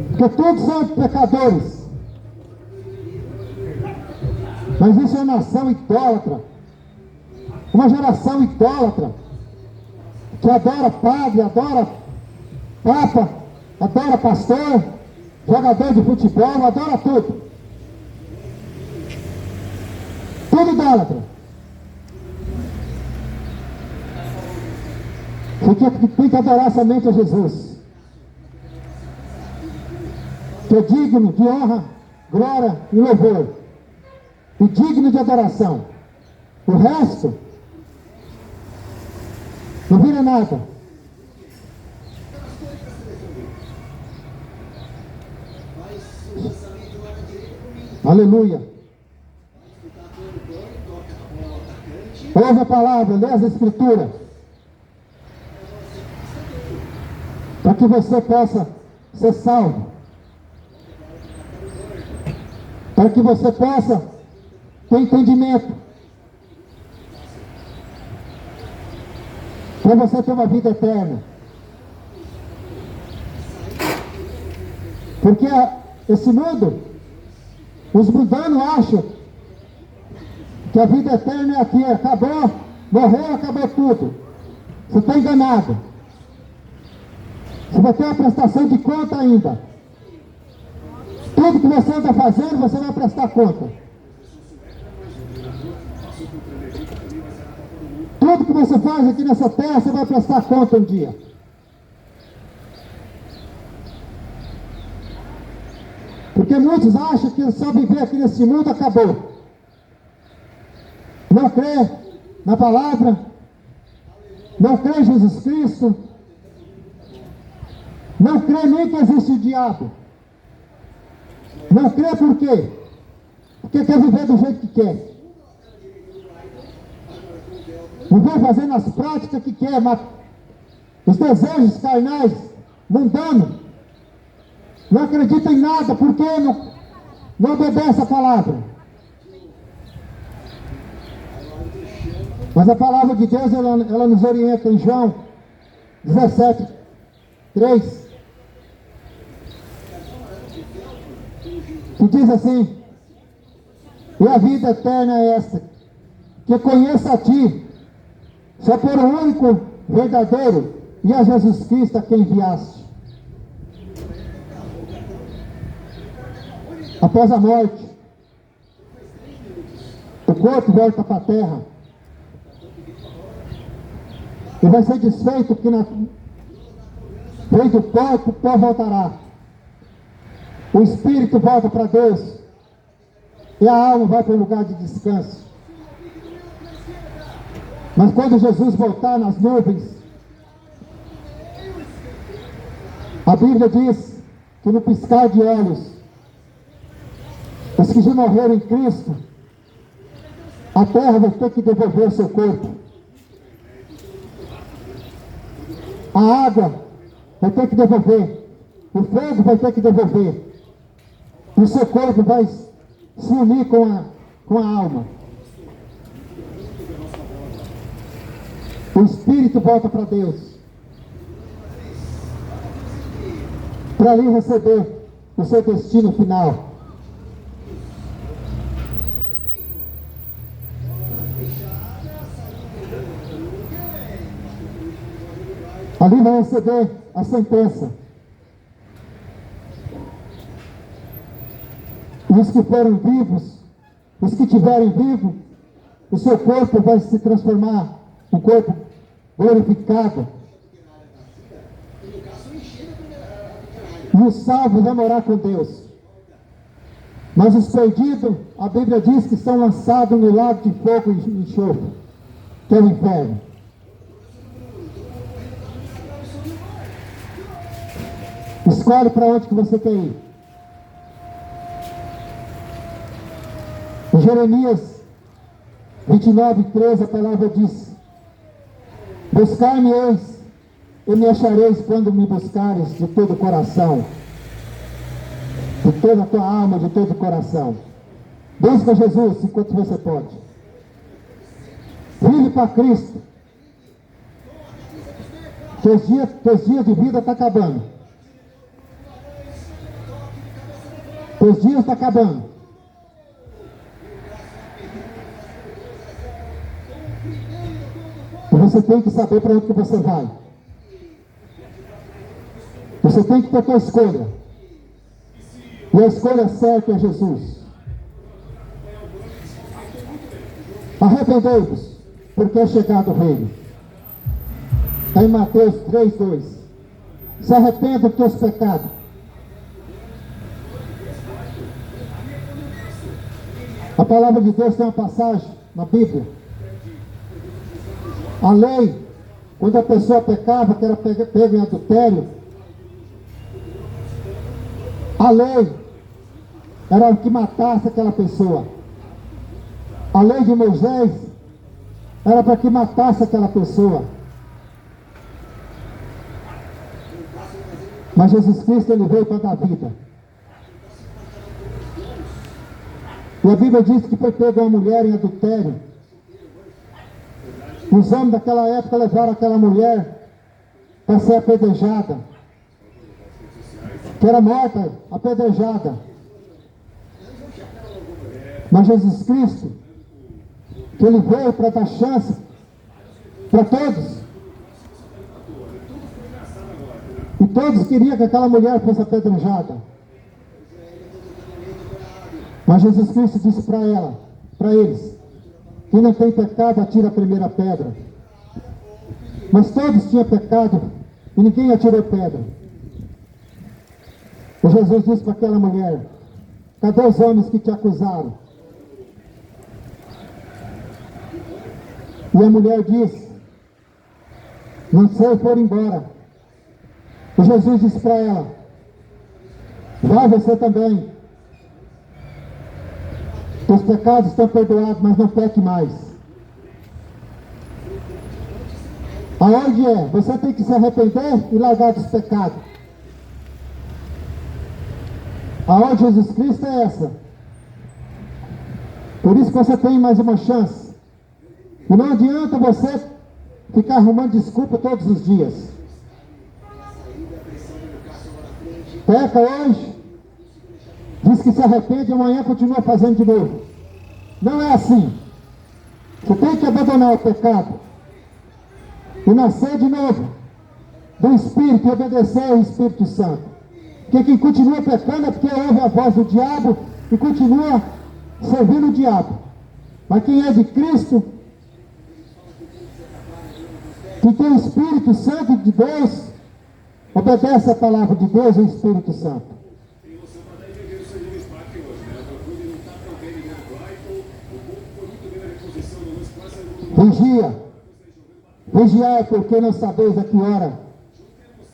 Speaker 2: Porque todos são pecadores. Mas isso é uma nação idólatra. Uma geração idólatra. Que adora padre, adora papa, adora pastor, jogador de futebol, adora tudo. Tudo idólatra. Você tem que adorar somente a Jesus, que é digno de honra, glória e louvor, e digno de adoração. O resto não vira nada. Aleluia. Ouve a palavra, lê as escrituras, para que você possa ser salvo, para que você possa ter entendimento, para você ter uma vida eterna. Porque esse mundo, os mundanos acham que a vida eterna é aqui, acabou, morreu, acabou tudo. Você está enganado. Você vai ter uma prestação de conta ainda. Tudo que você anda fazendo, você vai prestar conta. Tudo que você faz aqui nessa terra, você vai prestar conta um dia. Porque muitos acham que só viver aqui nesse mundo acabou. Não crê na palavra, não crê em Jesus Cristo, não crê nem que existe o diabo. Não crê por quê? Porque quer viver do jeito que quer. Viver fazendo as práticas que quer, mas os desejos carnais, mundanos. Não acredita em nada, porque não obedece a palavra. Mas a palavra de Deus, ela nos orienta em João 17, 3. Que diz assim: e a vida eterna é esta, que conheça a Ti, só por o único verdadeiro, e a Jesus Cristo a quem enviaste. Após a morte, o corpo volta para a terra e vai ser desfeito, porque veio do pó, o pó voltará. O espírito volta para Deus e a alma vai para o lugar de descanso. Mas quando Jesus voltar nas nuvens, a Bíblia diz que no piscar de olhos, os que já morreram em Cristo, a terra vai ter que devolver o seu corpo. A água vai ter que devolver. O fogo vai ter que devolver. E o seu corpo vai se unir com a alma. O espírito volta para Deus, para ali receber o seu destino final. Ali vai receber a sentença. E os que foram vivos, os que tiverem vivo, o seu corpo vai se transformar um corpo glorificado. E os salvos vão morar com Deus. Mas os perdidos, a Bíblia diz que são lançados no lago de fogo e enxofre, que é o inferno. Escolhe para onde que você quer ir. Em Jeremias 29, 13, a palavra diz: buscar-me-eis e me achareis quando me buscares de todo o coração, de toda a tua alma, de todo o coração. Busca Jesus enquanto você pode. Vive para Cristo. Teus dias de vida estão acabando. Teus dias estão acabando. E você tem que saber para onde que você vai. Você tem que ter a tua escolha. E a escolha certa é Jesus. Arrependei-vos, porque é chegado o reino. Está em Mateus 3, 2. Se arrependa dos teus pecados. A palavra de Deus tem uma passagem na Bíblia. A lei, quando a pessoa pecava, que era pego em adultério, a lei era que matasse aquela pessoa. A lei de Moisés era para que matasse aquela pessoa. Mas Jesus Cristo, ele veio para dar vida. E a Bíblia diz que foi pego uma mulher em adultério. Os homens daquela época levaram aquela mulher para ser apedrejada, que era morta, apedrejada. Mas Jesus Cristo, que ele veio para dar chance para todos. E todos queriam que aquela mulher fosse apedrejada. Mas Jesus Cristo disse para eles: quem não tem pecado, atira a primeira pedra. Mas todos tinham pecado e ninguém atirou pedra. E Jesus disse para aquela mulher: Cadê os homens que te acusaram? E a mulher disse: não sei, foram embora. E Jesus disse para ela: vai você também. Os pecados estão perdoados, mas não peque mais. Aonde é? Você tem que se arrepender e largar dos pecados. Aonde Jesus Cristo é essa. Por isso que você tem mais uma chance. E não adianta você ficar arrumando desculpa todos os dias. Peca hoje, diz que se arrepende e amanhã continua fazendo de novo. Não é assim. Você tem que abandonar o pecado e nascer de novo do Espírito e obedecer ao Espírito Santo. Porque quem continua pecando é porque ouve a voz do diabo e continua servindo o diabo. Mas quem é de Cristo, que tem o Espírito Santo de Deus, obedece a palavra de Deus e o Espírito Santo. Vigia. Vigiai, porque não sabeis a que hora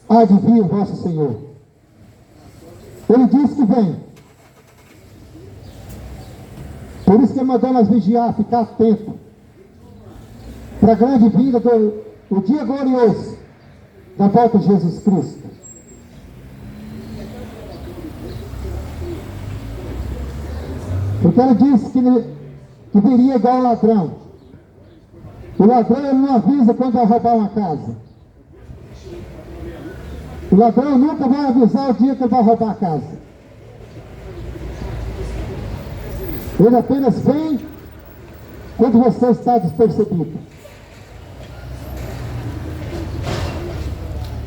Speaker 2: há de vir o vosso Senhor. Ele disse que vem. Por isso que ele mandou nós vigiar, ficar atento para a grande vinda do dia glorioso da volta de Jesus Cristo. Porque ele disse que viria igual ao ladrão. O ladrão, ele não avisa quando vai roubar uma casa. O ladrão nunca vai avisar o dia que ele vai roubar a casa. Ele apenas vem quando você está despercebido.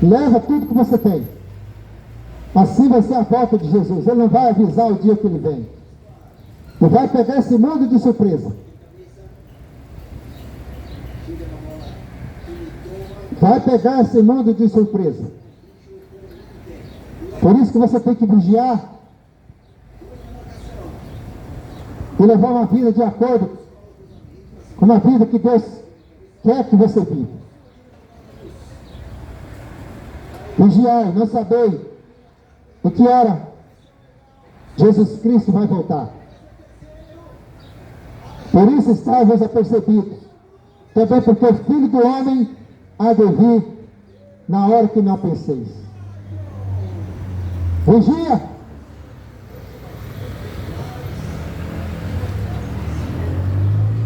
Speaker 2: Leva tudo que você tem. Assim vai ser a volta de Jesus. Ele não vai avisar o dia que ele vem. Ele vai pegar esse mundo de surpresa. Vai pegar esse mundo de surpresa. Por isso que você tem que vigiar e levar uma vida de acordo com uma vida que Deus quer que você viva. Vigiai, não sabeis de que hora Jesus Cristo vai voltar. Por isso estáis apercebidos, também porque o Filho do Homem há de vir na hora que não penseis. Vigia.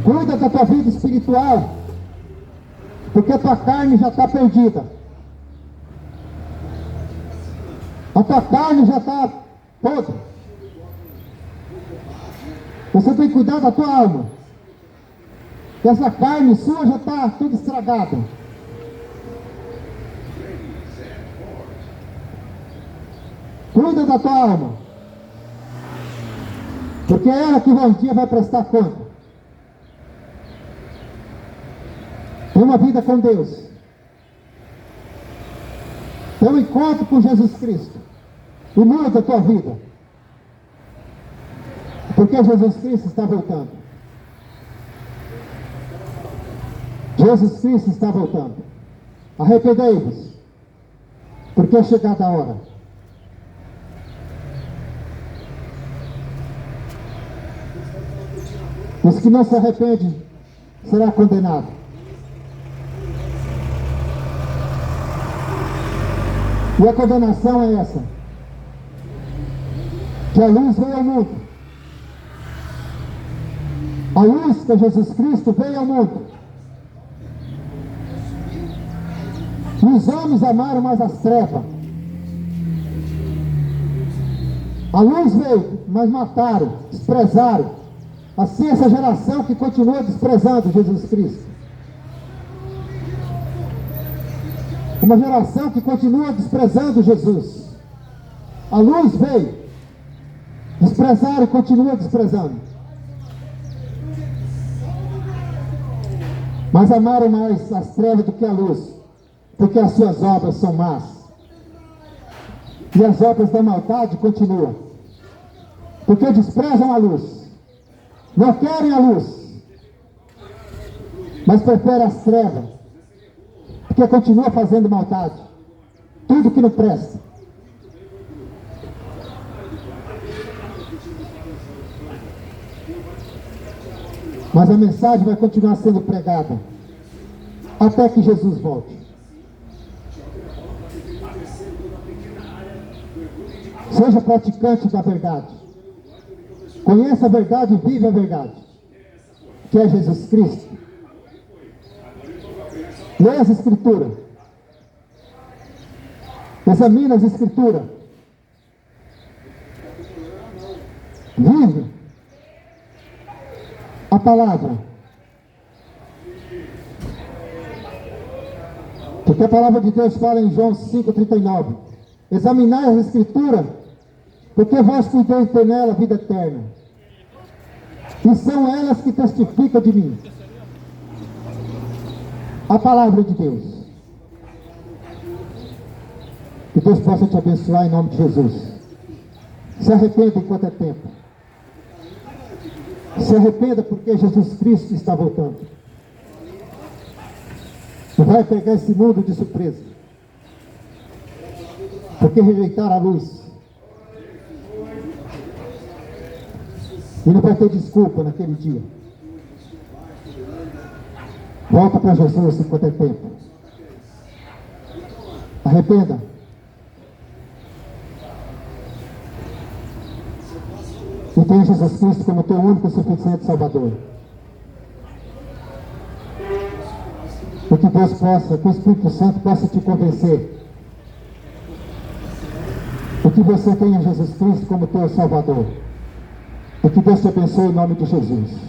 Speaker 2: Cuida da tua vida espiritual, porque a tua carne já está perdida. A tua carne já está podre. Você tem que cuidar da tua alma. Que essa carne sua já está tudo estragada. Cuida da tua alma. Porque é ela que um dia vai prestar conta. Tem uma vida com Deus. Tem um encontro com Jesus Cristo. E muda a tua vida. Porque Jesus Cristo está voltando. Jesus Cristo está voltando. Arrependei-vos. Porque é chegada a hora. Os que não se arrependem será condenado. E a condenação é essa: que a luz veio ao mundo. A luz que é Jesus Cristo veio ao mundo. E os homens amaram mais as trevas. A luz veio, mas mataram, desprezaram. Assim essa geração que continua desprezando Jesus Cristo. Uma geração que continua desprezando Jesus. A luz veio, desprezaram e continua desprezando. Mas amaram mais as trevas do que a luz, porque as suas obras são más. E as obras da maldade continuam. porque desprezam a luz, não querem a luz, mas preferem as trevas, porque continua fazendo maldade, tudo que não presta. Mas a mensagem vai continuar sendo pregada até que Jesus volte. Seja praticante da verdade. Conheça a verdade e vive a verdade, que é Jesus Cristo. Leia as Escrituras. Examine as Escrituras. Vive a palavra. Porque a palavra de Deus fala em João 5,39. Examinai as Escrituras, porque vós cuideis ter nela a vida eterna. E são elas que testificam de mim. A palavra de Deus. Que Deus possa te abençoar em nome de Jesus. Se arrependa enquanto é tempo. Se arrependa porque Jesus Cristo está voltando. E vai pegar esse mundo de surpresa. Porque rejeitaram a luz. E não vai ter desculpa naquele dia. Volta para Jesus enquanto é tempo. Arrependa. E tenha Jesus Cristo como teu único e suficiente Salvador. E que Deus possa, que o Espírito Santo possa te convencer. E que você tenha Jesus Cristo como teu Salvador. E que Deus te abençoe em nome de Jesus.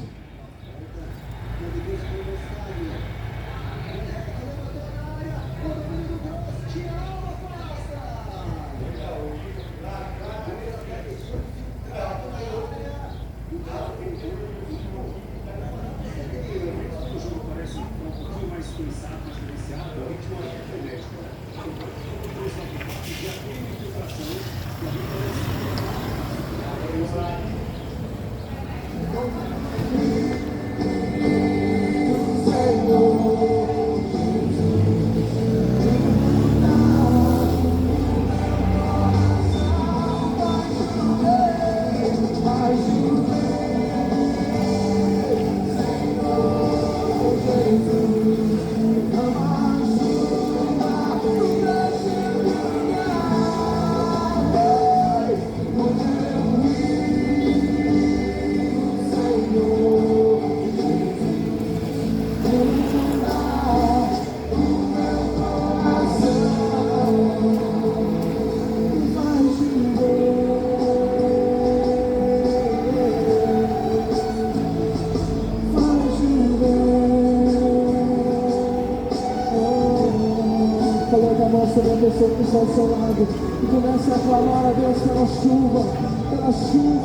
Speaker 3: Sobre a pessoa que está ao seu lado e comece a clamar a Deus pela chuva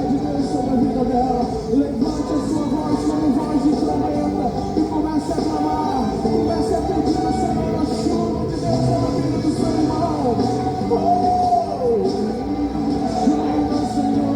Speaker 3: de Deus sobre a vida dela. Levante a sua voz como voz de trombeta e comece a clamar, comece a pedir ao Senhor a chuva de Deus sobre a vida do seu irmão. Chuva, Senhor.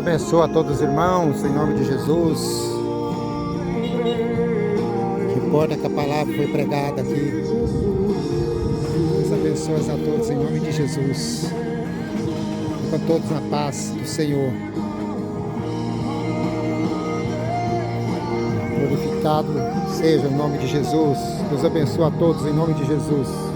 Speaker 1: abençoa a todos os irmãos, em nome de Jesus. Que importa que a palavra foi pregada aqui. Deus abençoe a todos em nome de Jesus. Fica todos na paz do Senhor. Glorificado seja o nome de Jesus. Deus abençoe a todos em nome de Jesus.